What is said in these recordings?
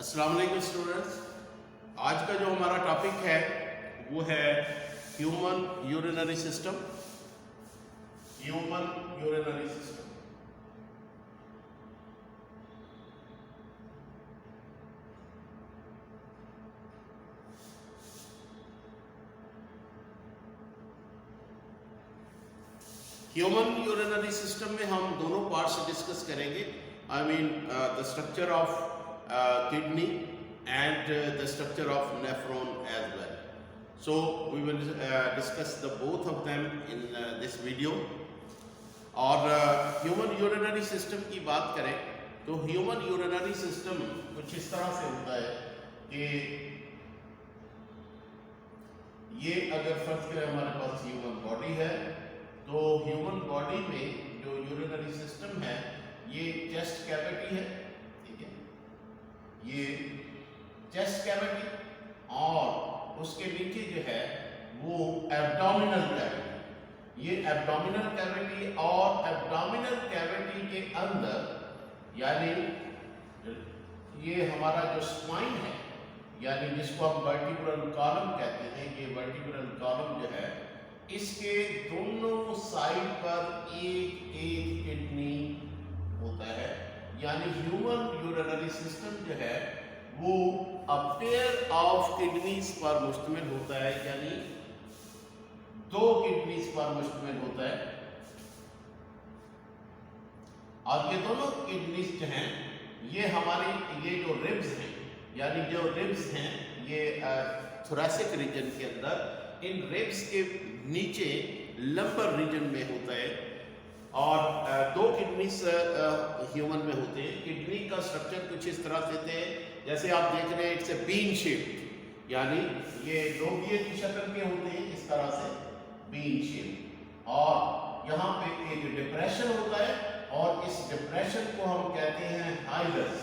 अस्सलाम वालेकुम स्टूडेंट्स। आज का जो हमारा टॉपिक है वो है human urinary system. Human urinary system. Human urinary system में हम दोनों पार्ट्स डिस्कस करेंगे। I mean the structure of kidney and the structure of nephron as well. So we will discuss the both of them in this video. और human urinary system की बात करें तो human urinary system कुछ इस तरह से होता है कि ये अगर फर्ज करें हमारे पास ह्यूमन बॉडी है तो ह्यूमन बॉडी में जो यूरिनरी सिस्टम है ये चेस्ट कैविटी है, ये चेस्ट कैविटी, और उसके नीचे जो है वो एब्डोमिनल कैविटी। ये एब्डोमिनल कैविटी और एब्डोमिनल कैविटी के अंदर यानी ये हमारा जो स्पाइन है यानी जिसको हम वर्टिब्रल कॉलम कहते हैं, ये वर्टिब्रल कॉलम जो है इसके दोनों साइड पर एक एक किडनी होता है। यानी ह्यूमन यूरिनरी सिस्टम जो है वो अ पेयर ऑफ किडनीज पर मुश्तमिल होता है, यानी दो किडनीज पर मुश्तमिल होता है। और ये दोनों किडनीज जो हैं ये हमारी ये जो रिब्स हैं यानी जो रिब्स हैं ये थोरैसिक रीजन के अंदर, इन रिब्स के नीचे लंबर रीजन में होता है। और दो किडनीज ह्यूमन में होते हैं। किडनी का स्ट्रक्चर कुछ इस तरह से थे, जैसे आप देख रहे हैं इट्स ए बीन शेप, यानी ये लोबिये की शक्ल के होते हैं इस तरह से बीन शेप। और यहाँ पे एक डिप्रेशन होता है और इस डिप्रेशन को हम कहते हैं हाइलस।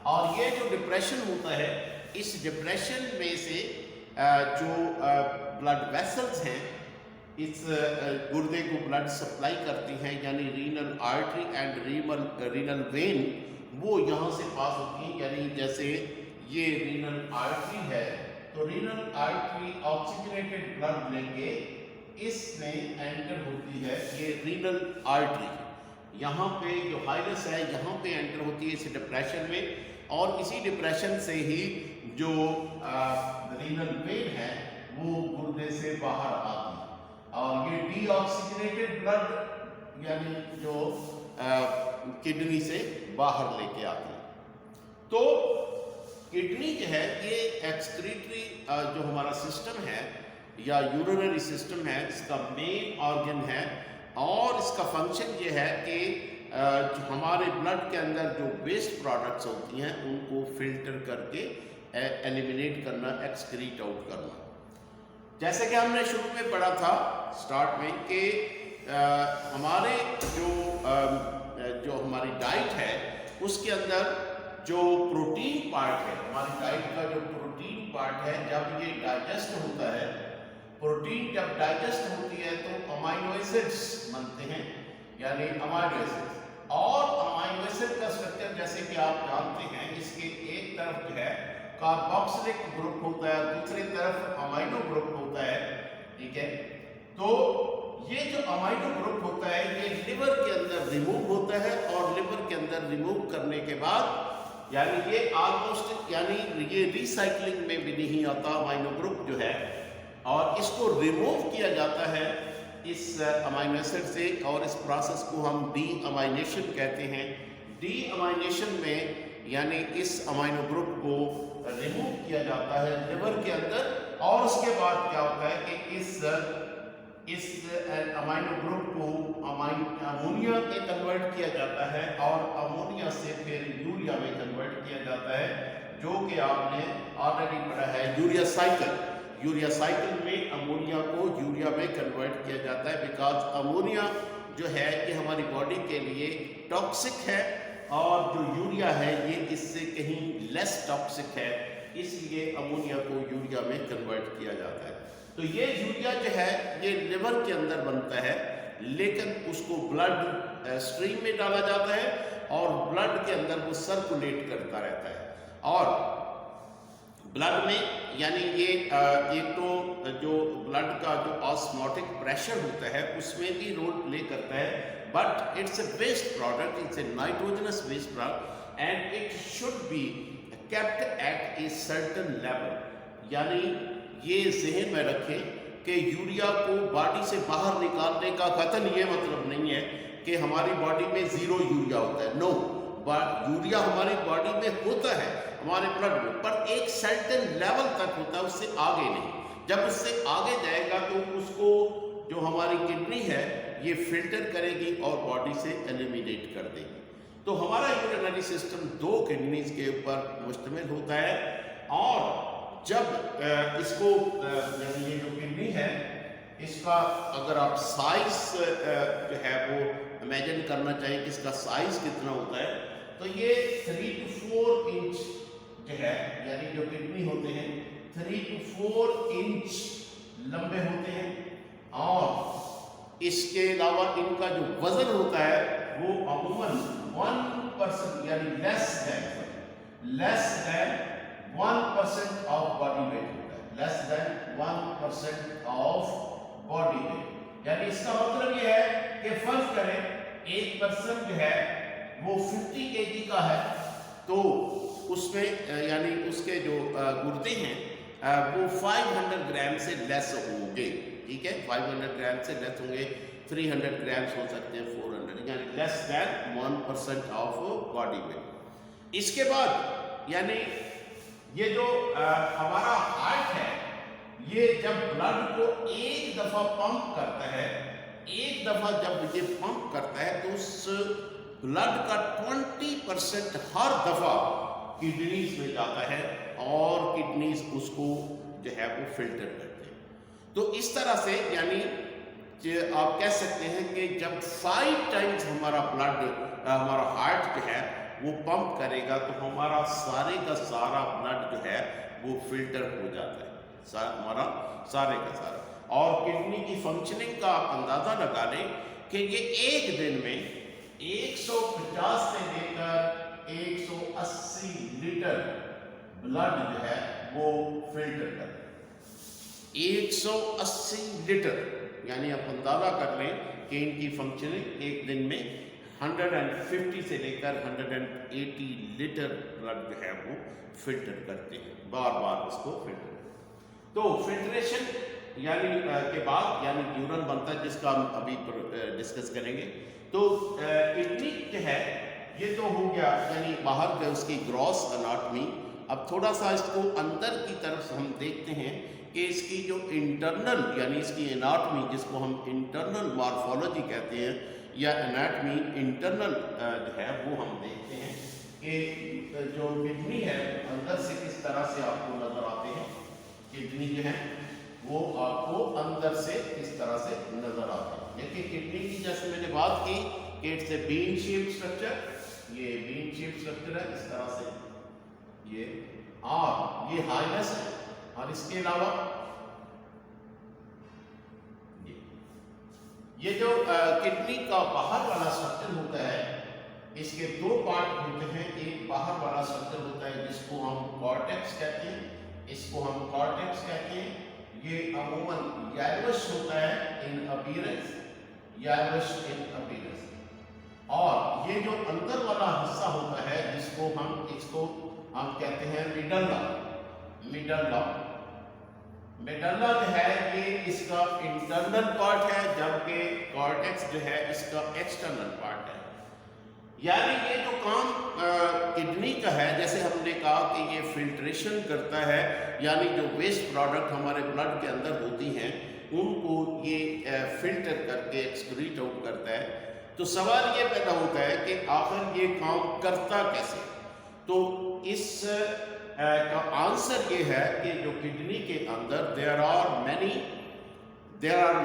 और ये जो डिप्रेशन होता है इस डिप्रेशन में से जो ब्लड वेसल्स हैं इस गुर्दे को ब्लड सप्लाई करती हैं, यानी renal artery and renal vein वो यहाँ से पास होती हैं। यानी जैसे ये रीनल आर्टरी है तो रीनल आर्टरी ऑक्सीजनेटेड ब्लड लेके इसमें एंटर होती है, ये रीनल आर्टरी यहाँ पे जो हाइलस है यहाँ पे एंटर होती है इस डिप्रेशन में, और इसी डिप्रेशन से ही जो रीनल वेन है वो गुर्दे से बाहर आती है। और ये डीऑक्सीजनेटेड ब्लड यानी जो किडनी से बाहर लेके आती है। तो किडनी जो है ये एक्सक्रीटरी जो हमारा सिस्टम है या यूरिनरी सिस्टम है इसका मेन ऑर्गन है, और इसका फंक्शन ये है कि जो हमारे ब्लड के अंदर जो वेस्ट प्रोडक्ट्स होती हैं उनको फिल्टर करके एलिमिनेट करना, एक्सक्रीट आउट करना। जैसे कि हमने शुरू में पढ़ा था स्टार्ट में कि हमारे जो हमारी डाइट है उसके अंदर जो प्रोटीन पार्ट है, हमारी डाइट का जो प्रोटीन पार्ट है, जब ये डाइजेस्ट होता है, प्रोटीन जब डाइजेस्ट होती है तो अमाइनो एसिड्स बनते हैं, यानी अमाइनो एसिड्स। और अमाइनो एसिड का स्ट्रक्चर जैसे कि आप जानते हैं इसके एक तरफ जो है कार्बोक्सिलिक ग्रुप होता है, दूसरी तरफ अमाइनो ग्रुप होता है, ठीक है। तो ये जो अमाइनो ग्रुप होता है ये लिवर के अंदर रिमूव होता है, और लिवर के अंदर रिमूव करने के बाद यानी ये ऑलमोस्ट यानी ये रिसाइकलिंग में भी नहीं आता अमाइनो ग्रुप जो है, और इसको रिमूव किया जाता है इस अमाइनो एसिड से, और इस प्रोसेस को हम डी अमाइनेशन कहते हैं। डी अमाइनेशन में यानी इस अमाइनो ग्रुप को रिमूव किया जाता है लिवर के अंदर, और उसके बाद क्या होता है कि इस अमाइनो ग्रुप को अमोनिया में कन्वर्ट किया जाता है, और अमोनिया से फिर यूरिया में कन्वर्ट किया जाता है, जो कि आपने ऑलरेडी पढ़ा है यूरिया साइकिल। यूरिया साइकिल में अमोनिया को यूरिया में कन्वर्ट किया जाता है, बिकॉज अमोनिया जो है ये हमारी बॉडी के लिए टॉक्सिक है, और जो यूरिया है ये इससे कहीं लेस टॉक्सिक है, इसलिए अमोनिया को यूरिया में कन्वर्ट किया जाता है। तो ये यूरिया जो है ये लिवर के अंदर बनता है, लेकिन उसको ब्लड स्ट्रीम में डाला जाता है और ब्लड के अंदर वो सर्कुलेट करता रहता है। और ब्लड में यानी ये एक तो जो ब्लड का जो ऑस्मोटिक प्रेशर होता है उसमें भी रोल प्ले करता है, but it's a waste product, it's a nitrogenous waste product and it should be kept at a certain level. यानी ये जहन में रखें कि यूरिया को बॉडी से बाहर निकालने का कतई ये मतलब नहीं है कि हमारी बॉडी में ज़ीरो यूरिया होता है। नो, यूरिया हमारी बॉडी में होता है, हमारे ब्लड में, पर एक सर्टेन लेवल तक होता है, उससे आगे नहीं। जब उससे आगे जाएगा तो उसको जो हमारी किडनी है ये फिल्टर करेगी और बॉडी से एलिमिनेट कर देगी। तो हमारा यूरिनरी सिस्टम 2 किडनीज के ऊपर मुश्तमिल होता है। और जब इसको ये जो किडनी है इसका अगर आप साइज जो है वो इमेजिन करना चाहिए कि इसका साइज कितना होता है, तो ये 3 to 4 इंच जो है, यानी जो किडनी होते हैं 3 to 4 इंच लंबे होते हैं। और इसके अलावा इनका जो वजन होता है वो अमूमन 1% यानी less than 1% of body weight होता है, less than 1% of body weight. यानी इसका मतलब ये है कि फर्ज करें एक पर्सन जो है वो 50 kg का है, तो उसमें यानी उसके जो गुर्दे हैं वो 500 ग्राम से लेस होंगे। ठीक है, 500 ग्राम से लेस होंगे, 300 ग्राम्स हो सकते हैं, 400, यानी less than 1% of body weight. इसके बाद यानी ये जो हमारा हार्ट है ये जब ब्लड को एक दफा पंप करता है, एक दफा जब ये पंप करता है तो उस ब्लड का 20% हर दफा किडनीज में जाता है और किडनीज उसको जो है वो फिल्टर करते हैं। तो इस तरह से यानी आप कह सकते हैं कि जब 5 टाइम्स हमारा ब्लड हमारा हार्ट जो है वो पंप करेगा तो हमारा सारे का सारा ब्लड जो है वो फिल्टर हो जाता है, हमारा सारे का सारा। और किडनी की फंक्शनिंग का आप अंदाज़ा लगा लें कि ये एक दिन में 150 से लेकर 180 लीटर ब्लड जो है वो फिल्टर करता है। 180 लीटर, यानी आप अंदाज़ा कर लें कि इनकी फंक्शनिंग एक दिन में 150 से लेकर 180 लीटर ब्लड जो है वो फिल्टर करते हैं, बार बार उसको फिल्टर। तो फिल्ट्रेशन यानी के बाद यानी यूरिन बनता है जिसका हम अभी डिस्कस करेंगे। तो किडनी जो है ये तो हो गया यानी बाहर का उसकी ग्रॉस अनाटमी। अब थोड़ा सा इसको अंदर की तरफ हम देखते हैं कि इसकी जो इंटरनल यानी इसकी एनाटमी, जिसको हम इंटरनल मॉर्फोलॉजी कहते हैं या एनाटमी इंटरनल जो है वो हम देखते हैं कि जो किडनी है अंदर से किस तरह से आपको नजर आते हैं। किडनी जो है वो आपको अंदर से किस तरह से नजर आते हैं। देखिए किडनी की जैसे मैंने बात की कि it's a bean shape structure, ये बीन शेप स्ट्रक्चर है इस तरह से, ये हाइनस है। और इसके अलावा ये जो किडनी का बाहर वाला स्ट्रक्चर होता है इसके 2 पार्ट होते हैं। एक बाहर वाला स्ट्रक्चर होता है जिसको हम कॉर्टेक्स कहते हैं, इसको हम कॉर्टेक्स कहते हैं। ये अमूमन येलोइश होता है इन अपीयरेंस, येलोइश इन अपीयरेंस। और ये जो अंदर वाला हिस्सा होता है जिसको इसको हम कहते हैं मेडल्ला जो है ये इसका इंटरनल पार्ट है, जबकि कॉर्टेक्स जो है इसका एक्सटर्नल पार्ट है। यानी ये जो काम किडनी का है, जैसे हमने कहा कि ये फिल्ट्रेशन करता है, यानी जो वेस्ट प्रोडक्ट हमारे ब्लड के अंदर होती हैं उनको ये फिल्टर करके एक्सक्रीट आउट करता है। तो सवाल ये पैदा होता है कि आखिर ये काम करता कैसे। तो इस का आंसर ये है कि जो किडनी के अंदर there are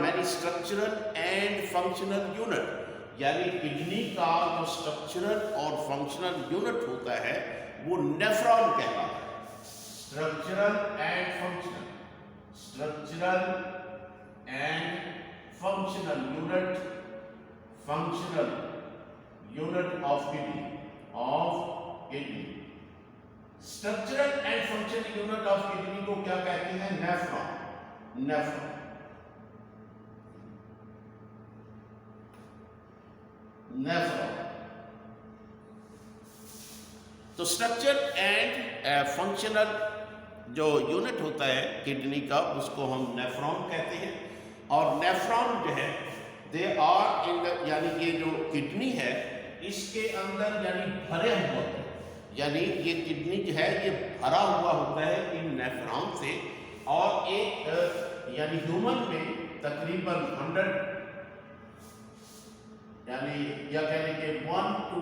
many structural and functional unit, यानी किडनी का जो स्ट्रक्चरल और फंक्शनल यूनिट होता है वो नेफ्रॉन कहलाता है। Structural and functional unit of kidney. Of kidney. Structural and functional unit of kidney को क्या कहते हैं? नेफ्रॉन। Nephron nephron. तो स्ट्रक्चर एंड फंक्शनल जो यूनिट होता है किडनी का उसको हम नेफ्रॉन कहते हैं। और नेफ्रॉन जो है दे आर इन द, यानी ये जो किडनी है इसके अंदर यानी भरे हुए, यानी ये किडनी जो है ये भरा हुआ होता है इन नेफ्रॉन से। और एक यानी ह्यूमन में तकरीबन 100 यानी या कह लीजिए 1 to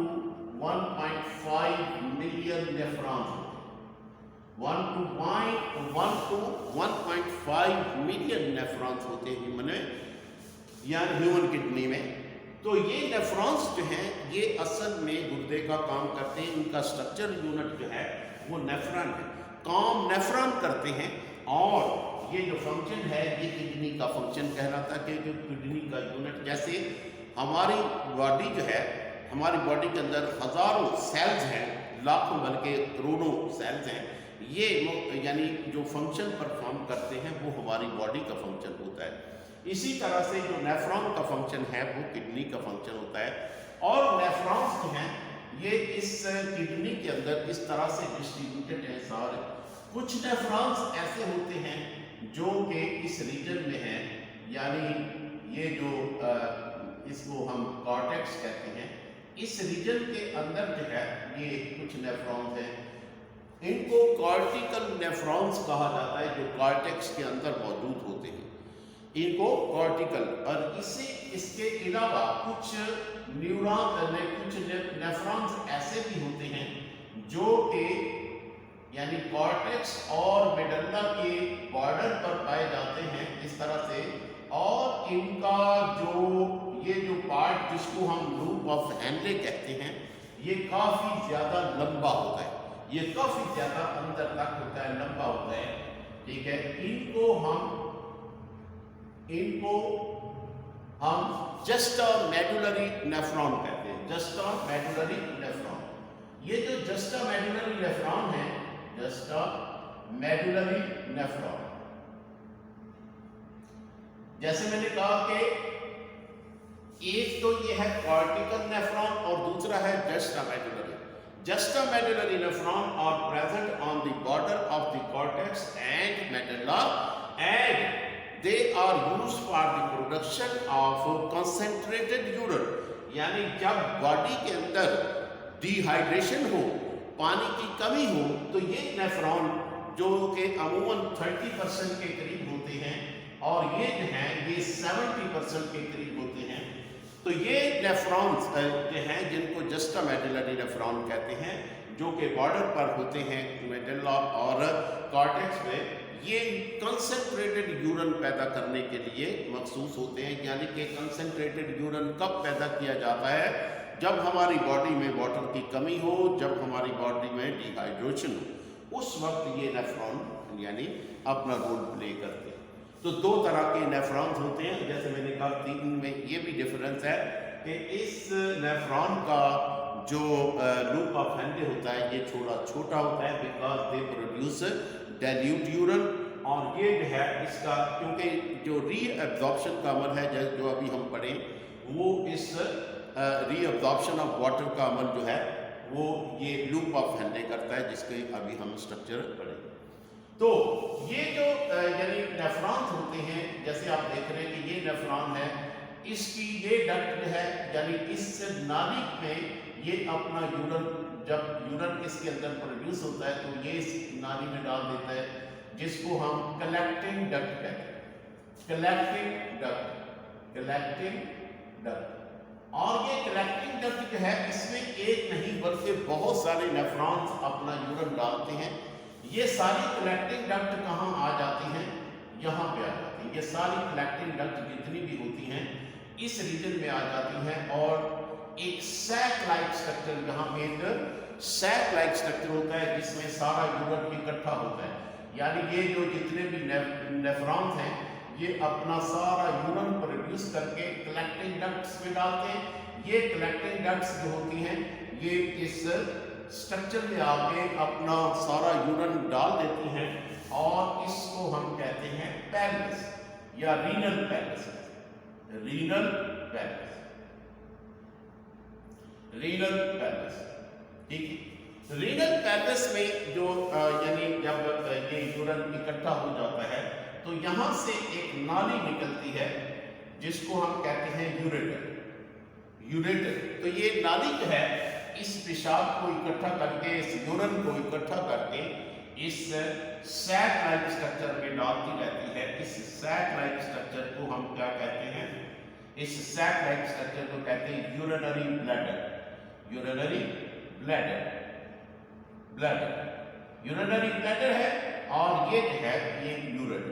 1.5 million nephrons, 1 to 1.5 million nephrons होते हैं ह्यूमन में या ह्यूमन किडनी में। तो ये नेफ्रॉन्स जो हैं ये असल में गुर्दे का काम करते हैं। इनका स्ट्रक्चर यूनिट जो है वो नेफ्रॉन है, काम नेफ्रॉन करते हैं। और ये जो फंक्शन है ये किडनी का फंक्शन कहलाता है कि जो किडनी का यूनिट, जैसे हमारी बॉडी जो है, हमारी बॉडी के अंदर हजारों सेल्स हैं, लाखों बल्कि करोड़ों सेल्स हैं, ये यानी जो फंक्शन परफॉर्म करते हैं वो हमारी बॉडी का फंक्शन होता है। इसी तरह से जो नेफ्रॉन का फंक्शन है वो किडनी का फंक्शन होता है। और नेफ्रॉन्स जो हैं ये इस किडनी के अंदर इस तरह से डिस्ट्रीब्यूटेड हैं सारे। कुछ नेफ्रॉन्स ऐसे होते हैं जो कि इस रीजन में हैं, यानी ये जो इसको हम कॉर्टेक्स कहते हैं, इस रीजन के अंदर जो है ये कुछ नेफ्रॉन्स हैं, इनको कॉर्टिकल नेफ्रॉन्स कहा जाता है, जो कॉर्टेक्स के अंदर मौजूद होते हैं, इनको कॉर्टिकल। और इसके अलावा कुछ न्यूरॉन कुछ नेफ्रॉन्स ऐसे भी होते हैं जो कि यानी कॉर्टेक्स और मेडुल्ला के बॉर्डर पर पाए जाते हैं इस तरह से। और इनका ये जो पार्ट जिसको हम लूप ऑफ हैंडले कहते हैं ये काफ़ी ज़्यादा लंबा होता है, ये काफ़ी ज़्यादा अंदर तक होता है, लंबा होता है, ठीक है। इनको हम जस्टा मेडुलरी नेफ्रॉन कहते हैं, जस्टा मेडुलरी नेफ्रॉन। ये जो जस्टा मेडुलरी नेफ्रॉन है, जस्टा मेडुलरी नेफ्रॉन, जैसे मैंने कहा कि एक तो ये है कॉर्टिकल नेफ्रॉन और दूसरा है juxtamedullary. Juxtamedullary nephron are present on the border of the cortex and medulla and they are used for the production of concentrated urine। यानी जब बॉडी के अंदर डिहाइड्रेशन हो, पानी की कमी हो, तो ये नेफ्रॉन जो कि अमूमन 30% के करीब होते हैं और ये जो हैं ये 70% के करीब होते हैं। तो ये नेफ्रॉन्स जो हैं जिनको जस्टा मेडुलरी नेफ्रॉन कहते हैं, जो कि बॉर्डर पर होते हैं मेडुल्ला और कॉर्टेक्स में, ये कंसंट्रेटेड यूरिन पैदा करने के लिए मखसूस होते हैं। यानी कि कंसंट्रेटेड यूरिन कब पैदा किया जाता है? जब हमारी बॉडी में वाटर की कमी हो, जब हमारी बॉडी में डिहाइड्रेशन हो, उस वक्त ये नेफ्रॉन यानी अपना रोल प्ले करते हैं। तो दो तरह के नेफ्रॉन्स होते हैं, जैसे मैंने कहा तीन में ये भी डिफरेंस है कि इस नेफ्रॉन का जो लूप ऑफ हैंडले होता है ये थोड़ा छोटा होता है, because they produce dilute urine. और ये जो है इसका, क्योंकि जो रीअब्जॉर्प्शन का अमल है जो अभी हम पढ़ें, वो इस रीअब्जॉर्प्शन ऑफ वाटर का अमल जो है वो ये लूप ऑफ हैंडले करता है, जिसके अभी हम स्ट्रक्चर पढ़ेंगे। तो ये जो यानी नेफ्रॉन्स होते हैं, जैसे आप देख रहे हैं कि ये नेफ्रॉन है, इसकी ये डक्ट जो है यानी इस नाली में ये अपना यूरिन, जब यूरिन इसके अंदर प्रोड्यूस होता है तो ये इस नाली में डाल देता है, जिसको हम कलेक्टिंग डक्ट कहते हैं, कलेक्टिंग डक्ट, कलेक्टिंग डक्ट। और ये कलेक्टिंग डक्ट जो है इसमें एक नहीं बल्कि बहुत सारे नेफ्रॉन्स अपना यूरिन डालते हैं। ये सारी कलेक्टिंग डक्ट कहाँ आ जाती हैं? यहाँ पे आ जाती हैं। ये सारी कलेक्टिंग डक्ट जितनी भी होती हैं इस रीजन में आ जाती हैं और एक सैक लाइक स्ट्रक्चर, यहाँ पे एक सैक लाइक स्ट्रक्चर होता है जिसमें सारा यूरिन इकट्ठा होता है। यानी ये जो जितने भी नेफ्रॉन्स हैं ये अपना सारा यूरिन प्रोड्यूस करके कलेक्टिंग डक्ट्स में डालते हैं। ये कलेक्टिंग डक्ट्स जो होती हैं ये इस स्ट्रक्चर में आके अपना सारा यूरिन डाल देती हैं और इसको हम कहते हैं पैलस या रीनल पैलस। रीनल पैलस, रीनल पैलस, ठीक है। रीनल पैलस में जो यानी जब ये यूरिन इकट्ठा हो जाता है तो यहां से एक नाली निकलती है जिसको हम कहते हैं यूरेटर। यूरेटर, तो ये नाली जो है इस पेशाब को इकट्ठा करके, इस यूरिन को इकट्ठा करके इस सैक लाइक स्ट्रक्चर में डालती रहती है। इस सैक लाइक स्ट्रक्चर को हम क्या कहते हैं? इस सैक लाइक स्ट्रक्चर को कहते हैं urinary bladder. Urinary bladder, bladder urinary bladder है और ये जो है ये यूरिन।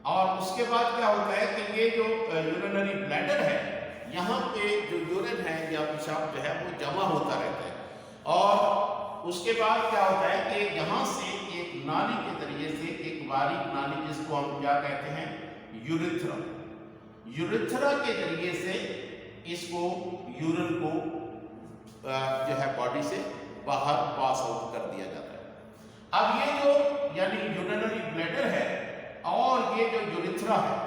और उसके बाद क्या होता है कि ये जो यूरिनरी ब्लैडर है यहाँ पे जो यूरिन है या पेशाब जो है वो जमा होता रहता है और उसके बाद क्या होता है कि यहाँ से एक नाली के जरिए से, एक बारीक नाली जिसको हम क्या कहते हैं? यूरिथ्रा। यूरिथ्रा के जरिए से इसको यूरिन को जो है बॉडी से बाहर पास आउट कर दिया जाता है। अब ये जो यानी यूरिनरी ब्लैडर है और ये जो यूरिथ्रा है,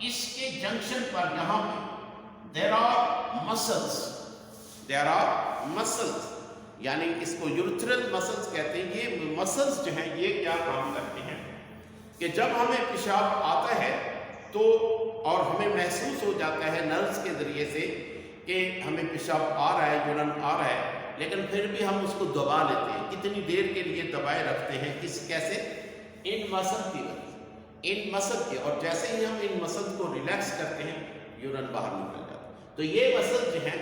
इसके जंक्शन पर यहाँ पे there are muscles, there are muscles, यानी इसको यूरिथ्रल मसल्स कहते हैं। ये मसल्स जो हैं ये क्या काम करते हैं कि जब हमें पेशाब आता है तो और हमें महसूस हो जाता है नर्व्स के जरिए से कि हमें पेशाब आ रहा है, यूरिन आ रहा है, लेकिन फिर भी हम उसको दबा लेते हैं। कितनी देर के लिए दबाए रखते हैं? कैसे? इन मसल की वजह से, इन मसल के, और जैसे ही हम इन मसल को रिलैक्स करते हैं यूरिन बाहर निकल जाता है। तो ये मसल जो है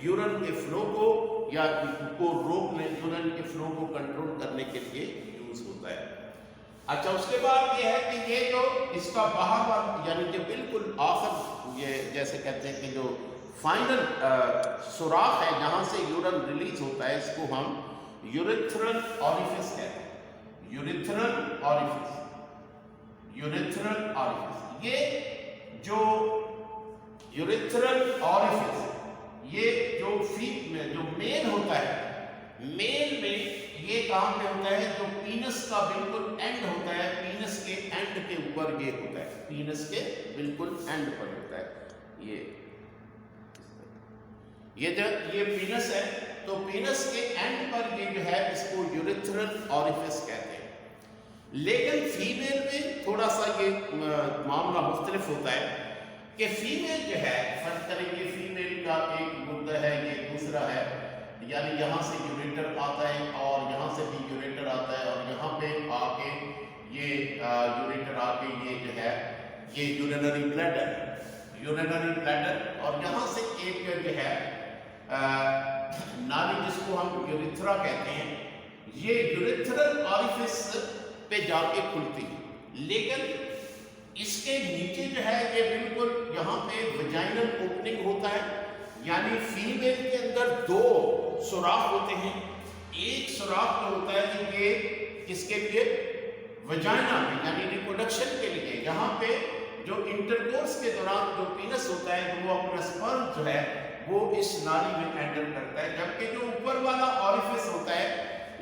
यूरिन के फ्लो को या को रोकने, यूरिन के फ्लो को कंट्रोल करने के लिए यूज होता है। अच्छा, उसके बाद ये है कि ये जो इसका बाहर यानी जो बिल्कुल आखिर, ये जैसे कहते हैं कि जो फाइनल सुराख है जहाँ से यूरिन रिलीज होता है, इसको हम यूरिथ्रल ऑरिफिस कहते हैं। Urethral orifice, urethral orifice. ये जो यूरिथ्रल ऑरिफिस, ये जो फीट में जो मेल होता है, मेल में ये काम में होता है जो पीनस का बिल्कुल एंड होता है, पीनस के एंड के ऊपर ये होता है, पीनस के बिल्कुल एंड पर होता है। ये जब ये पीनस है तो पीनस के एंड पर ये जो है इसको यूरिथ्रल ऑरिफिस कहते हैं। लेकिन फीमेल में थोड़ा सा ये मामला मुख्तलिफ होता है कि फीमेल जो है, फर्ज करेंगे फीमेल का एक गुर्दा है, ये दूसरा है, यानी यहाँ से यूरेटर आता है और यहाँ से भी यूरेटर आता है और यहाँ पे आके ये यूरेटर आके ये जो है ये यूरिनरी ब्लैडर, यूरिनरी ब्लैडर, और यहाँ से एक जो है नाली जिसको हम यूरिथ्रा कहते हैं, ये यूरिथ्रल ऑरिफिस पे जाके खुलती है। लेकिन इसके नीचे जो है ये बिल्कुल यहाँ पे वजाइनल ओपनिंग होता है, यानी फीमेल के अंदर दो सुराख होते हैं। एक सुराख में होता है कि ये किसके लिए? वजाइना में, यानी रिप्रोडक्शन के लिए। यहाँ पे जो इंटरकोर्स के दौरान जो पीनस होता है वो अपना स्पर्म जो है वो इस नाली में एंटर करता है, जबकि जो ऊपर वाला ऑरिफिस होता है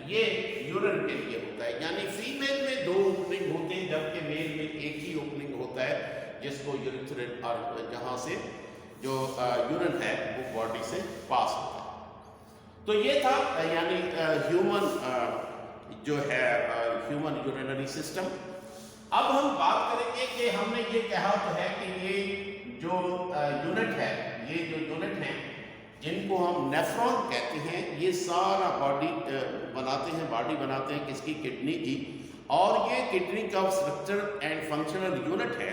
ये यूरिन के लिए होता है। यानी फीमेल में दो ओपनिंग होते हैं जबकि मेल में एक ही ओपनिंग होता है जिसको यूरिथ्रल, जहाँ से जो यूरिन है वो बॉडी से पास होता है। तो ये था यानी ह्यूमन जो है ह्यूमन यूरिनरी सिस्टम। अब हम बात करेंगे कि हमने ये कहा तो है कि ये जो यूनिट है, ये जो यूनिट है जिनको हम नेफ्रॉन कहते हैं, ये सारा बॉडी बनाते हैं, बॉडी बनाते हैं किसकी? किडनी की। और ये किडनी का स्ट्रक्चर एंड फंक्शनल यूनिट है।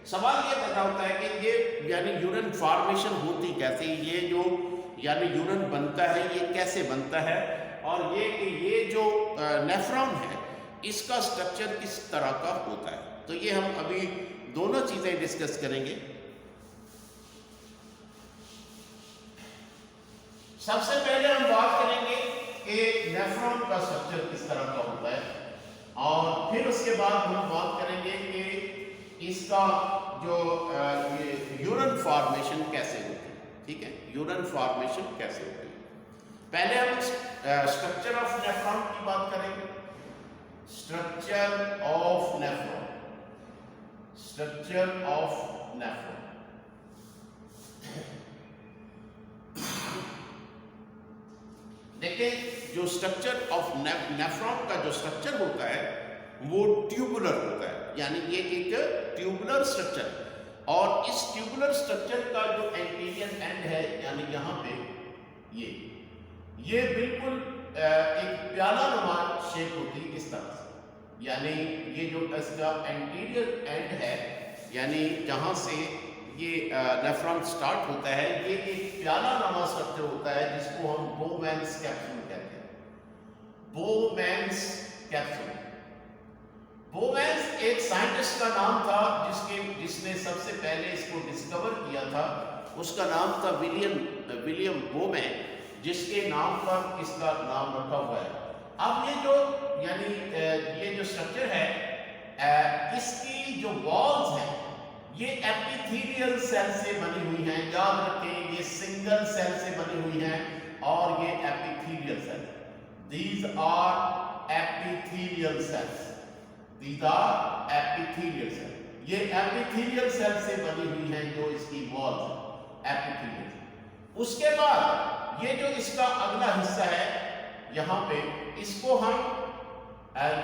सवाल ये पैदा होता है कि ये यानी यूरिन फॉर्मेशन होती कैसे, ये जो यानी यूरिन बनता है ये कैसे बनता है, और ये कि ये जो नेफ्रॉन है इसका स्ट्रक्चर किस तरह का होता है। तो ये हम अभी दोनों चीज़ें डिस्कस करेंगे। सबसे पहले हम बात करेंगे कि नेफ्रॉन का स्ट्रक्चर किस तरह का होता है, और फिर उसके बाद हम बात करेंगे कि इसका जो यूरिन फॉर्मेशन कैसे होती है। ठीक है, यूरिन फॉर्मेशन कैसे होती है। पहले हम स्ट्रक्चर ऑफ नेफ्रॉन की बात करेंगे। Structure of nephron, structure of nephron. देखिए, जो स्ट्रक्चर ऑफ नेफ्रॉन का जो स्ट्रक्चर होता है वो ट्यूबुलर होता है, यानी ये एक ट्यूबुलर स्ट्रक्चर। और इस ट्यूबुलर स्ट्रक्चर का जो एंटीरियर एंड है, यानी यहाँ पे ये बिल्कुल एक प्याला नुमा शेप होती है इस तरह से। यानी ये जो इसका एंटीरियर एंड है, यानी जहाँ से ये नेफ्रॉन स्टार्ट होता है, ये एक प्याला नुमा स्ट्रक्चर होता है जिसको हम बोवेन्स कैप्सूल कहते हैं। बोवेन्स कैप्सूल। बोवेन्स एक साइंटिस्ट का नाम था जिसने सबसे पहले इसको डिस्कवर किया था। उसका नाम था विलियम बोवेन, जिसके नाम पर इसका नाम रखा हुआ है। अब ये जो स्ट्रक्चर है, इसकी जो वॉल्स हैं ये एपिथेलियल सेल से बनी हुई हैं। याद रखें, ये सिंगल सेल से बनी हुई हैं और ये epithelial cell. These are epithelial cells. These are epithelial cells. ये epithelial cell से बनी हुई है जो इसकी walls है, epithelial। उसके बाद ये जो इसका अगला हिस्सा है यहाँ पे, इसको हम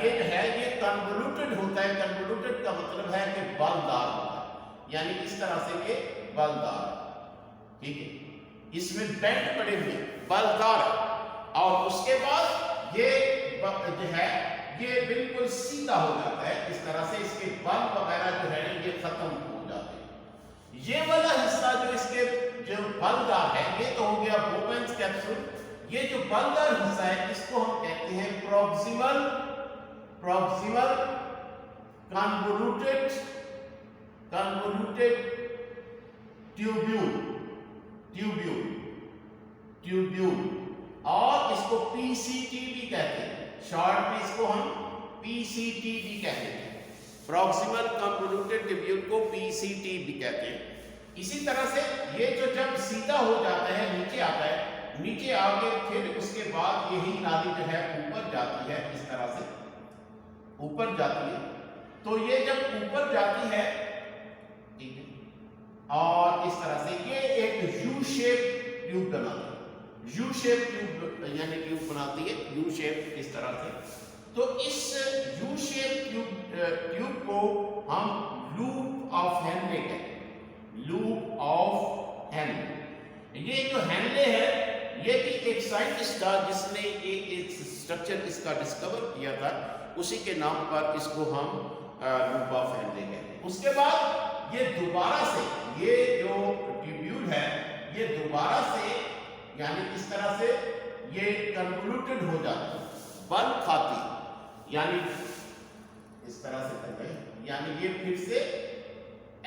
ये है ये कन्वोल्यूटेड होता है। कन्वोल्यूटेड का मतलब है कि बलदार होता है, यानी इस तरह से ये बलदार, ठीक है। इसमें बेंट पड़े हुए बलदार, और उसके बाद ये जो है ये बिल्कुल सीधा हो जाता है इस तरह से। इसके बल वगैरह जो है ये खत्म हो जाते हैं। ये वाला हिस्सा जो इसके जो बलदार है, ये तो हो गया बोवेन्स कैप्सूल। ये जो बलदार हिस्सा है इसको हम कहते हैं प्रॉक्सिमल कन्वोल्यूटेड ट्यूब्यूल, और इसको पीसीटी भी कहते हैं। शॉर्ट में इसको हम पीसीटी भी कहते हैं। प्रॉक्सिमल कन्वोल्यूटेड ट्यूब्यूल को पीसीटी भी कहते हैं। इसी तरह से ये जो जब सीधा हो जाता है, नीचे आता है, नीचे आके फिर उसके बाद यही नाली जो है ऊपर जाती है, इस तरह से ऊपर जाती है। तो ये जब ऊपर जाती है, ठीक है, और इस तरह से ये एक यू शेप ट्यूब बनाती है। यू शेप ट्यूब यानी ट्यूब बनाती है, यू शेप इस तरह से। तो इस यू शेप ट्यूब को हम लूप ऑफ हेनले कहते हैं। Loop of Henle. ये जो हेनले है ये भी एक साइंटिस्ट था जिसने ये स्ट्रक्चर इसका डिस्कवर किया था। उसी के नाम पर इसको हम लूप ऑफ हेनले कहते हैं। उसके बाद ये दोबारा से ये जो ट्यूब्यूल है ये दोबारा से यानी इस तरह से ये कन्वोल्यूटेड हो जाती, बल खाती, यानी इस तरह से कर रहे, यानी ये फिर से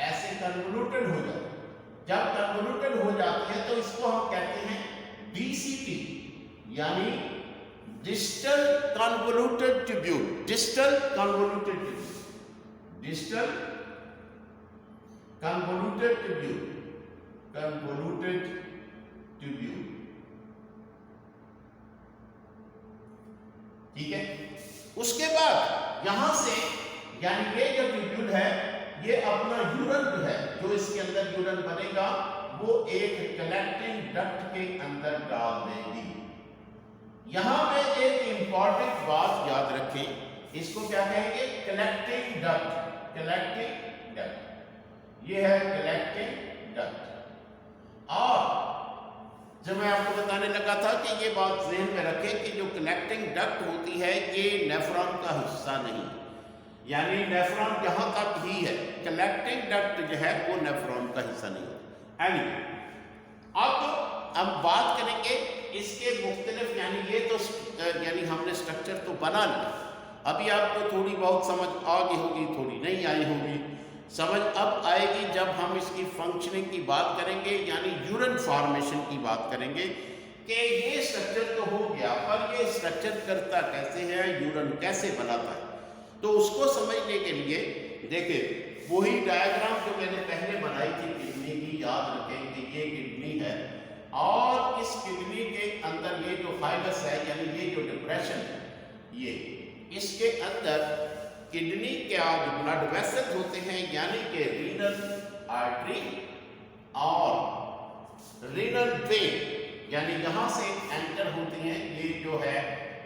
ऐसे कन्वोल्यूटेड हो जाती। जब कन्वोल्यूटेड हो जाती है तो इसको हम कहते हैं डीसीटी, यानी distal convoluted tubule. Distal convoluted tubule, distal convoluted tubule, convoluted tubule, ठीक है। उसके बाद यहां से यानी ये जो ट्यूब्यूल है ये अपना यूरन जो है, जो इसके अंदर यूरन बनेगा वो एक कलेक्टिंग डक्ट के अंदर डाल देगी। यहां पे एक इंपॉर्टेंट बात याद रखें, इसको क्या कहेंगे? Collecting duct. कलेक्टिंग डक्ट, ये है कलेक्टिंग डक्ट। और जब मैं आपको बताने लगा था कि ये बात ज़हन में रखें कि जो कलेक्टिंग डक्ट होती है ये नेफ्रॉन का हिस्सा नहीं, यानी नेफ्रॉन यहाँ तक ही है, कलेक्टिंग डक्ट जो है वो नेफ्रॉन का हिस्सा नहीं है। अब हम बात करेंगे इसके मुख्तलिफ, यानी ये तो यानी हमने स्ट्रक्चर तो बना लिया, अभी आपको थोड़ी बहुत समझ आ गई होगी, थोड़ी नहीं आई होगी। समझ अब आएगी जब हम इसकी फंक्शनिंग की बात करेंगे, यानी यूरन फॉर्मेशन की बात करेंगे कि ये स्ट्रक्चर तो हो गया, पर ये स्ट्रक्चर करता कैसे है, यूरन कैसे बनाता है। तो उसको समझने के लिए देखिए वही डायग्राम जो मैंने पहले बनाई थी किडनी की, याद रखें कि ये किडनी है और इस किडनी के अंदर ये जो फाइबस है यानी ये जो डिप्रेशन है, ये इसके अंदर किडनी के जो ब्लड वेसल्स होते हैं यानी कि रीनल आर्टरी और रीनल वेन यानी यहां से एंटर होती हैं, ये जो है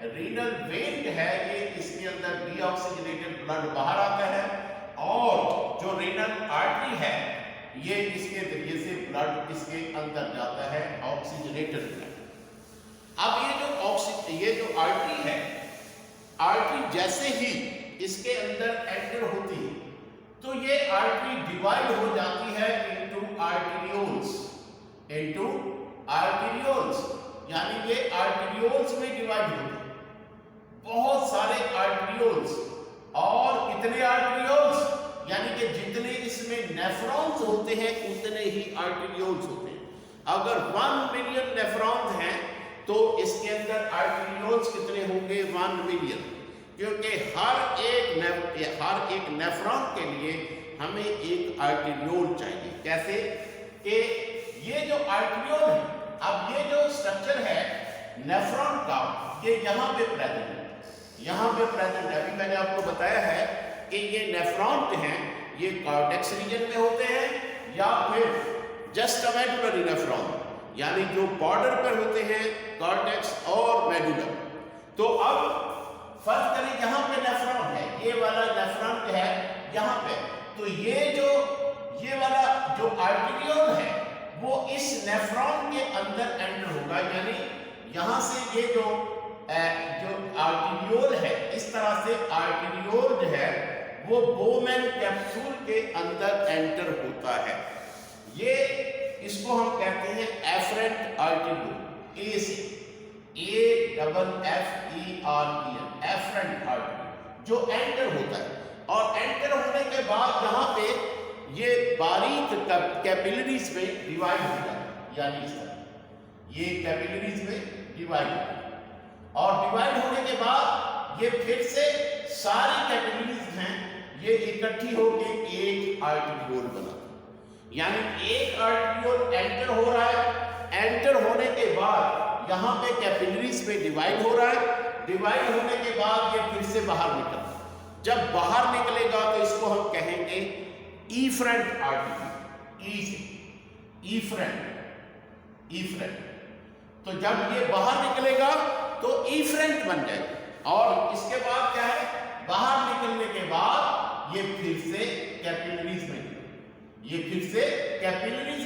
रीनल वेन जो है ये इसके अंदर डीऑक्सीजनेटेड ब्लड बाहर आता है और जो रीनल आर्टरी है ये इसके जरिए से ब्लड इसके अंदर जाता है ऑक्सीजनेटेड ब्लड। अब ये जो आर्टरी है, आर्टरी जैसे ही इसके अंदर एंटर होती है तो ये आर्टरी डिवाइड हो जाती है इनटू आर्टेरियोल्स यानी ये आर्टेरियोल्स में डिवाइड होती है, बहुत सारे आर्टेरियोल्स। और कितने आर्टेरियोल्स यानी कि जितने इसमें नेफ्रॉन्स होते हैं उतने ही आर्टेरियोल्स होते हैं। अगर 1 मिलियन नेफ्रॉन्स हैं तो इसके अंदर आर्टेरियोल्स कितने होंगे? 1 मिलियन, क्योंकि हर एक नेफ्रॉन के लिए हमें एक आर्टेरियोल चाहिए। कैसे कि ये जो आर्टेरियोल है, अब ये जो स्ट्रक्चर है नेफ्रॉन का ये यहाँ पे प्रेजेंट है, यहाँ पे प्रेजेंट है। अभी मैंने आपको बताया है कि ये नेफ्रॉन जो हैं ये कॉर्टेक्स रीजन में होते हैं या फिर जस्ट मेडुलरी नेफ्रॉन यानी जो बॉर्डर पर होते हैं कॉर्टेक्स और मेडुलर। तो अब फर्क करें, यहाँ पे नेफ्रॉन है, ये वाला नेफ्रॉन जो है यहाँ पे, तो ये वाला जो आर्टेरियोल है वो इस नेफ्रॉन के अंदर एंटर होगा, यानी यहाँ से ये जो आर्टेरियोल है इस तरह से आर्टेरियोल जो है वो बोमेन कैप्सूल के अंदर एंटर होता है। ये इसको हम कहते हैं एफरेंट आर्टेरियोल, ए से AFFEREN एफरेंट आर्टेरियोल जो एंटर होता है। और एंटर होने के बाद यहाँ पे ये बारीक कैपिलरीज में डिवाइड हो जाता है, यानी इस तरह ये कैपिलरीज में डिवाइड होता है और डिवाइड होने के बाद ये फिर से सारी कैपिलरीज हैं ये इकट्ठी होकर एक आर्टेरियोल बनाती है। यानी एक आर्टेरियोल एंटर हो रहा है, एंटर होने के बाद यहाँ पे कैपिलरीज में डिवाइड हो रहा है, डिवाइड होने के बाद ये फिर से बाहर निकलता है। जब बाहर निकलेगा तो इसको हम कहेंगे इफरेंट आर्टेरियोल, इफरेंट। तो जब ये बाहर निकलेगा तो इफरेंट बन जाएगा और इसके बाद क्या है, बाहर निकलने के बाद ये फिर से कैपिलरीज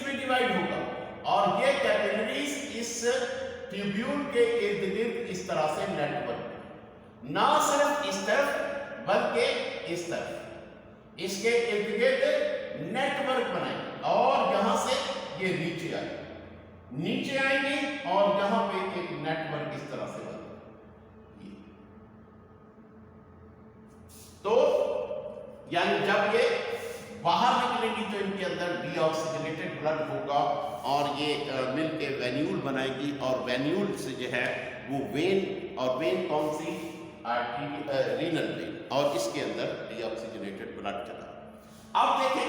में डिवाइड होगा और ये कैपिलरीज इस ट्यूब्यूल के इर्द गिर्द इस तरह से नेटवर्क, ना सिर्फ इस तरफ बल्कि इस तरफ इसके इर्द गिर्द नेटवर्क बनाएंगे और यहां से ये नीचे आएंगे और यहां पे एक नेटवर्क इस तरह से बनेगा। तो यानी जब ये बाहर निकलेंगी तो इनके अंदर डीऑक्सीजनेटेड ब्लड होगा और ये मिलके वेन्यूल बनाएगी और वेन्यूल से जो है वो वेन, और वेन कौन सी? रीनल वेन, और इसके अंदर डीऑक्सीजनेटेड ब्लड चला। अब देखें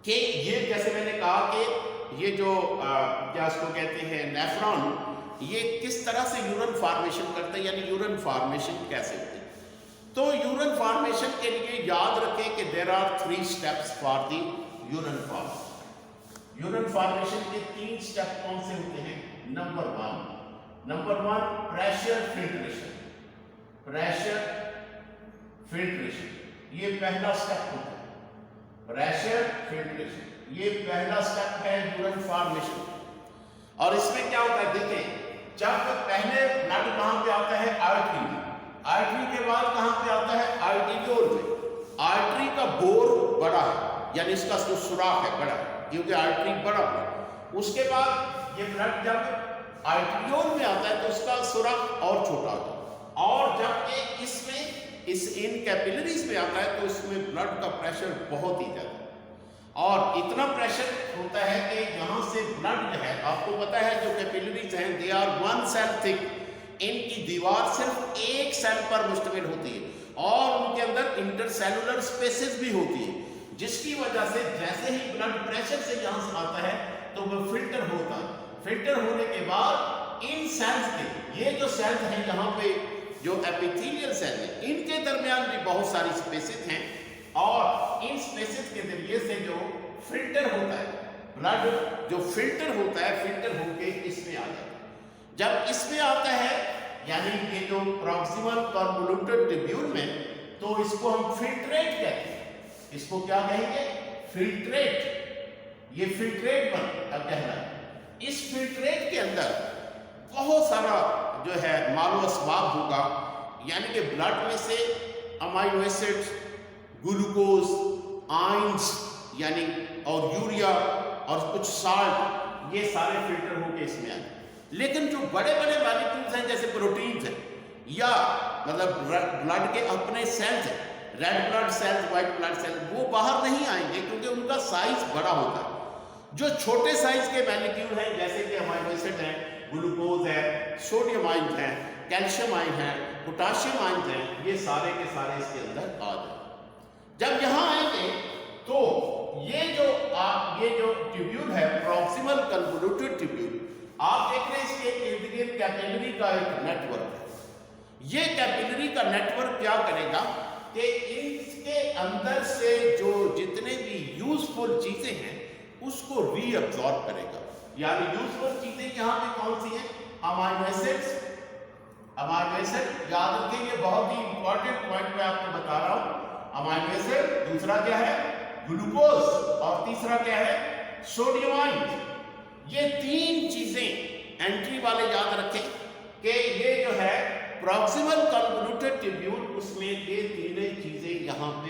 कि ये जैसे मैंने कहा कि ये जो क्या इसको कहते हैं नेफ्रॉन, ये किस तरह से यूरिन फॉर्मेशन करते हैं, यानी यूरिन फॉर्मेशन कैसे होती है। तो यूरिन फॉर्मेशन के लिए याद रखें कि there are 3 steps for the urine formation. Urine formation के 3 स्टेप कौन से होते हैं? नंबर 1 प्रेशर फिल्ट्रेशन, ये पहला स्टेप होता है। प्रेशर फिल्ट्रेशन ये पहला स्टेप है यूरिन फॉर्मेशन। और इसमें क्या होता है, देखें, जब पहले ब्लड कहां पे आता है? आर्टरी में, आर्टरी के बाद कहां पे आता है? आर्टेरियोल में। आर्टरी का बोर बड़ा है, यानी इसका जो सुराख है बड़ा है, क्योंकि आर्टरी बड़ा है। उसके बाद ये ब्लड जब आर्टेरियोल में आता है तो उसका सुराख और छोटा होता है, और जब ये इन कैपिलरीज में आता है तो इसमें ब्लड का प्रेशर बहुत ही ज्यादा है, और इतना प्रेशर होता है कि यहाँ से ब्लड जो है, आपको पता है जो कैपिलरीज हैं दे आर 1 सेल थिक, इनकी दीवार सिर्फ एक सेल पर मुश्तमिल होती है और उनके अंदर इंटरसेलुलर स्पेसेस भी होती है, जिसकी वजह से जैसे ही ब्लड प्रेशर से यहाँ से आता है तो वो फिल्टर होता है। फिल्टर होने के बाद इन सेल्स के, ये जो सेल्स हैं यहाँ पे जो एपिथेलियल सेल है, इनके दरमियान भी बहुत सारी स्पेसेस हैं और इन स्पेसेस के जरिए से जो फिल्टर होता है, ब्लड जो फिल्टर होता है, फिल्टर होके इसमें आ जाता है। जब इसमें आता है यानी कि जो प्रॉक्सिमल कन्वोल्यूटेड ट्यूब्यूल में, तो इसको हम फिल्ट्रेट कहते हैं। इसको क्या कहेंगे? फिल्ट्रेट। ये फिल्ट्रेट बन कह रहा है। इस फिल्ट्रेट के अंदर बहुत सारा जो है मालो असबाब होगा, यानी कि ब्लड में से अमाइनो एसिड्स, ग्लूकोज, आयंस यानी और यूरिया और कुछ साल्ट, ये सारे फिल्टर होके इसमें आए। लेकिन जो बड़े बड़े मॉलिक्यूल्स हैं जैसे प्रोटीन्स हैं या मतलब ब्लड के अपने सेल्स हैं, red blood cells, white blood cells, वो बाहर नहीं आएंगे क्योंकि उनका साइज बड़ा होता है। जो छोटे साइज के मॉलिक्यूल हैं जैसे कि अमाइनो एसिड है, ग्लूकोज है, सोडियम आयन है, कैल्शियम आयन है, पोटाशियम आयन है, ये सारे के सारे इसके अंदर आ जाए। जब यहाँ आएंगे तो ये जो ट्यूब्यूल है, प्रॉक्सिमल कन्वोल्यूटेड ट्यूब्यूल, आप देख रहे हैं इसके इर्द गिर्द कैपिलरी का एक नेटवर्क है। ये कैपिलरी का नेटवर्क क्या करेगा कि इसके अंदर से जो जितने भी यूजफुल चीजें हैं उसको रीअब्सॉर्ब करेगा। यानी यूजफुल चीजें यहाँ पे कौन सी हैं? Amino acids. अमाइनो एसिड याद रखें, ये बहुत ही इंपॉर्टेंट पॉइंट मैं आपको बता रहा हूं। अमाइनो एसिड, दूसरा क्या है? ग्लूकोज, और तीसरा क्या है? Sodium ion. ये तीन चीजें एंट्री वाले याद रखें कि ये जो है प्रॉक्सिमल कन्वोल्यूटेड ट्यूब्यूल, उसमें ये तीन चीजें यहाँ पे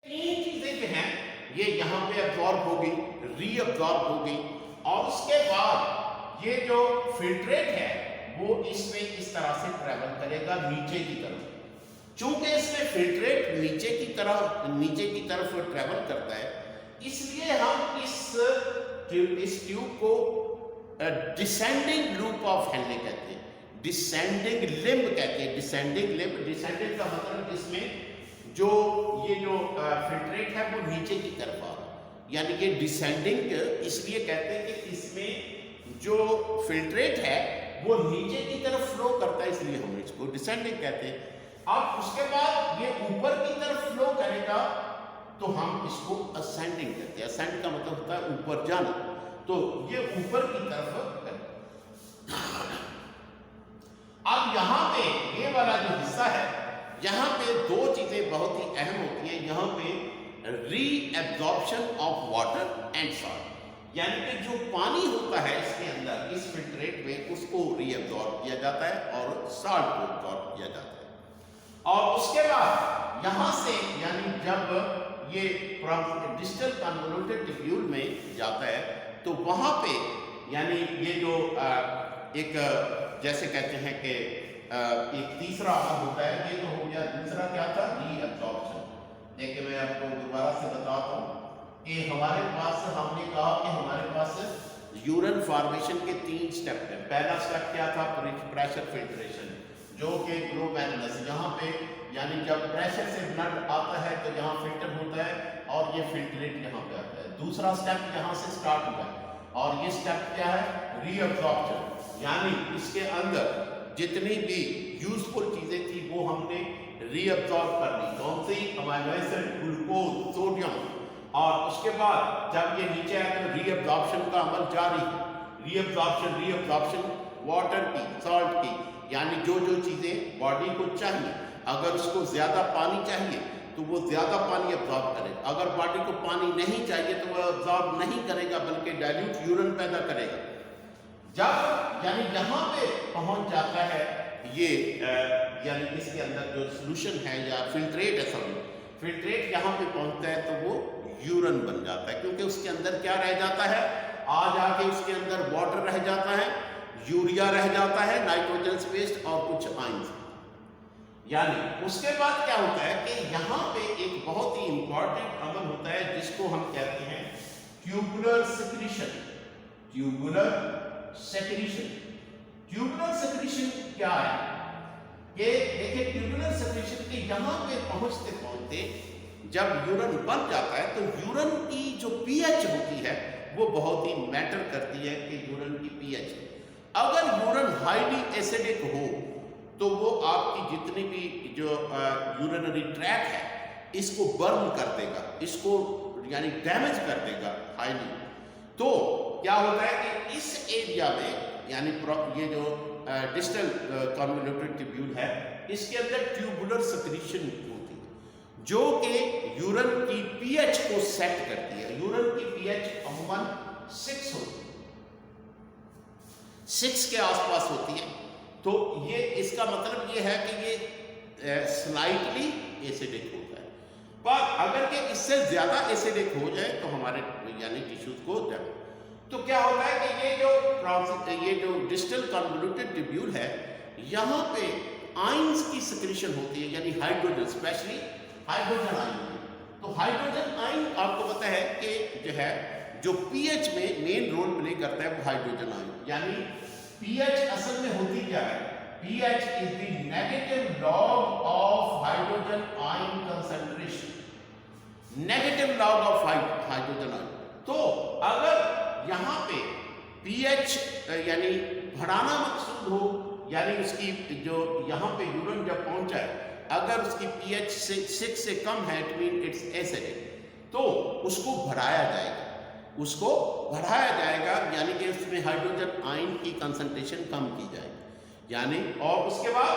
तीन चीजें जो हैं ये यहाँ पे एब्जॉर्ब होगी, रीअब्जॉर्ब होगी, और उसके बाद ये जो फिल्ट्रेट है वो इसमें इस तरह से ट्रेवल करेगा नीचे की तरफ। चूंकि इसमें फिल्ट्रेट नीचे की तरफ ट्रेवल करता है, इसलिए हम इस ट्यूब को डिसेंडिंग लूप ऑफ हेनले कहते हैं, डिसेंडिंग लिम्ब कहते हैं। डिसेंडिंग लिम्ब, डिसेंडिंग का मतलब जिसमें जो ये जो फिल्ट्रेट है वो नीचे की तरफ आ रहा है, यानी कि डिसेंडिंग इसलिए कहते हैं कि इसमें जो फिल्ट्रेट है वो नीचे की तरफ फ्लो करता है, इसलिए हम इसको डिसेंडिंग कहते हैं। अब उसके बाद ये ऊपर की तरफ फ्लो करेगा तो हम इसको असेंडिंग कहते हैं। असेंड का मतलब होता है ऊपर जाना, तो ये ऊपर की तरफ करेगा। अब यहाँ पे ये वाला जो हिस्सा है, यहाँ पे दो चीजें बहुत ही अहम होती हैं। यहाँ पे reabsorption of water and salt, यानी कि जो पानी होता है इसके अंदर इस फिल्ट्रेट में, उसको रीएब्जॉर्ब किया जाता है और साल्ट को एब्जॉर्ब किया जाता है। और उसके बाद यहाँ से यानी जब ये डिस्टल कन्वोल्यूटेड ट्यूब्यूल में जाता है तो वहाँ पे यानी ये जो एक जैसे कहते हैं कि एक तीसरा होता है, ये तो हो गया। दूसरा क्या था? रीअब्जॉर्प्शन। देखिए मैं आपको दोबारा से बताता हूँ कि हमारे पास, हमने कहा कि हमारे पास यूरिन फॉर्मेशन के 3 स्टेप हैं। पहला स्टेप क्या था? प्रेशर फिल्ट्रेशन, जो कि ग्लोमेरुलस, यहाँ पे यानी जब प्रेशर से ब्लड आता है तो यहाँ फिल्टर होता है और ये फिल्ट्रेट यहाँ पे आता है। दूसरा स्टेप यहाँ से स्टार्ट हुआ है और ये स्टेप क्या है? रीअब्जॉर्प्शन, यानी इसके अंदर जितनी भी यूजफुल चीजें थी वो हमने रीअब्जॉर्ब कर ली। कौन सी? Amino acid, glucose, sodium. और उसके बाद जब ये नीचे आया तो रीअब्जॉर्प्शन का अमल जारी है। रीअब्जॉर्प्शन वाटर की, सॉल्ट की, यानी जो जो चीजें बॉडी को चाहिए, अगर उसको ज्यादा पानी चाहिए तो वो ज्यादा पानी एब्जॉर्ब करेगा, अगर बॉडी को पानी नहीं चाहिए तो वो एब्जॉर्ब नहीं करेगा बल्कि डाइल्यूट यूरिन पैदा करेगा। जब यानी यहाँ पे पहुंच जाता है ये यानी इसके अंदर जो सोल्यूशन है या फिल्ट्रेट है, फिल्ट्रेट यहाँ पे पहुंचता है तो वो यूरिन बन जाता है, क्योंकि उसके अंदर क्या रह जाता है? आ जाके उसके अंदर वाटर रह जाता है, यूरिया रह जाता है, नाइट्रोजन वेस्ट और कुछ आयंस। यानी उसके बाद क्या होता है कि यहाँ पे एक बहुत ही इंपॉर्टेंट अमल होता है जिसको हम कहते हैं tubular secretion. Tubular secretion, tubular secretion क्या है? ये देखिए, ट्यूबुलर सेक्रीशन के यहाँ पे पहुंचते पहुंचते जब यूरिन बन जाता है तो यूरिन की जो पीएच होती है वो बहुत ही मैटर करती है कि यूरिन की पीएच। अगर यूरिन हाईली एसिडिक हो तो वो आपकी जितनी भी जो यूरिनरी ट्रैक है इसको बर्न कर देगा, इसको यानी डैमेज कर देगा हाईली। तो क्या होता है कि इस एरिया में यानी ये जो डिस्टल कन्वोल्यूटेड ट्यूब्यूल है इसके अंदर ट्यूबुलर सेक्रीशन होती है जो कि यूरिन की पीएच को सेट करती है। यूरिन की पीएच अमूमन 6 होती है, 6 के आसपास होती है। तो ये इसका मतलब ये है कि ये स्लाइटली एसिडिक होता है। पर अगर के इससे ज्यादा एसिडिक हो जाए तो हमारे यानी टिश्यूज को डैमेज। तो क्या होता है कि ये जो डिस्टल कन्वोल्यूटेड ट्यूब्यूल है यहाँ पे आयंस की सिक्रीशन होती है, यानी हाइड्रोजन, स्पेशली हाइड्रोजन आयन। तो हाइड्रोजन आयन आपको पता है कि जो है जो पीएच में मेन रोल प्ले करता है वो हाइड्रोजन आयन। यानी पीएच असल में होती क्या है? PH is the negative log of hydrogen ion concentration, negative log of hydrogen ion. तो अगर यहाँ पे पीएच यानी बढ़ाना मकसूद हो, यानी उसकी जो यहाँ पे यूरिन जब पहुंचा है अगर उसकी पीएच 6 से कम है, इट मीन इट्स एसिडिक, तो उसको बढ़ाया जाएगा, उसको बढ़ाया जाएगा यानी कि उसमें हाइड्रोजन आयन की कंसंट्रेशन कम की जाएगी। यानी और उसके बाद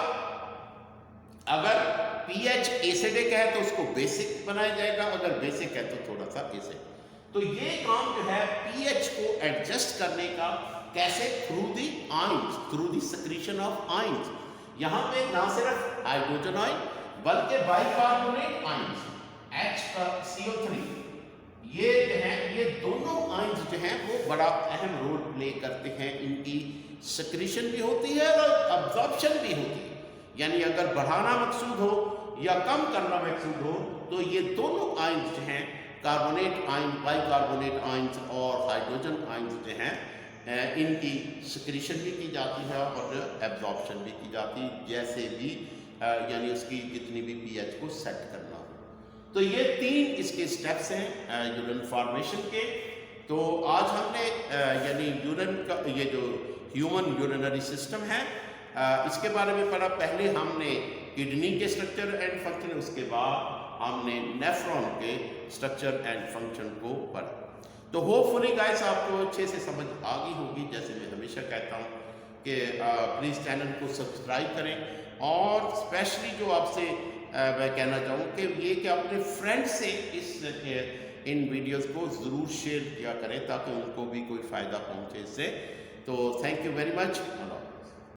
अगर पीएच एसिडिक है तो उसको बेसिक बनाया जाएगा, अगर बेसिक है तो थोड़ा सा एसिड। तो ये काम जो है पीएच को एडजस्ट करने का कैसे? Through the ions, through the secretion of ions. यहाँ पे ना सिर्फ हाइड्रोजन आयन बल्कि बाइकार्बोनेट आयंस H का CO3, ये जो है ये दोनों आयंस जो हैं वो बड़ा अहम रोल प्ले करते हैं। इनकी सेक्रीशन भी होती है और अब्जॉर्प्शन भी होती है। यानी अगर बढ़ाना मकसूद हो या कम करना मकसूद हो तो ये दोनों आयंस जो हैं कार्बोनेट आयन, बाइकार्बोनेट आयंस और हाइड्रोजन आयंस जो हैं इनकी सिक्रीशन भी की जाती है और एब्जॉर्प्शन भी की जाती है, जैसे भी यानी उसकी जितनी भी पीएच को सेट करना हो। तो ये 3 इसके स्टेप्स हैं यूरिन फॉर्मेशन के। तो आज हमने यानी यूरिन का ये जो ह्यूमन यूरिनरी सिस्टम है इसके बारे में पढ़ा। पहले हमने किडनी के स्ट्रक्चर एंड फंक्शन, उसके बाद हमने नेफ्रॉन के स्ट्रक्चर एंड फंक्शन को पढ़ा। तो होपफुली गाइस आपको अच्छे से समझ आ गई होगी। जैसे मैं हमेशा कहता हूँ कि प्लीज़ चैनल को सब्सक्राइब करें और स्पेशली जो आपसे मैं कहना चाहूँ कि ये कि अपने फ्रेंड से इन वीडियोस को ज़रूर शेयर किया करें ताकि उनको भी कोई फ़ायदा पहुँचे इससे। तो थैंक यू वेरी मच।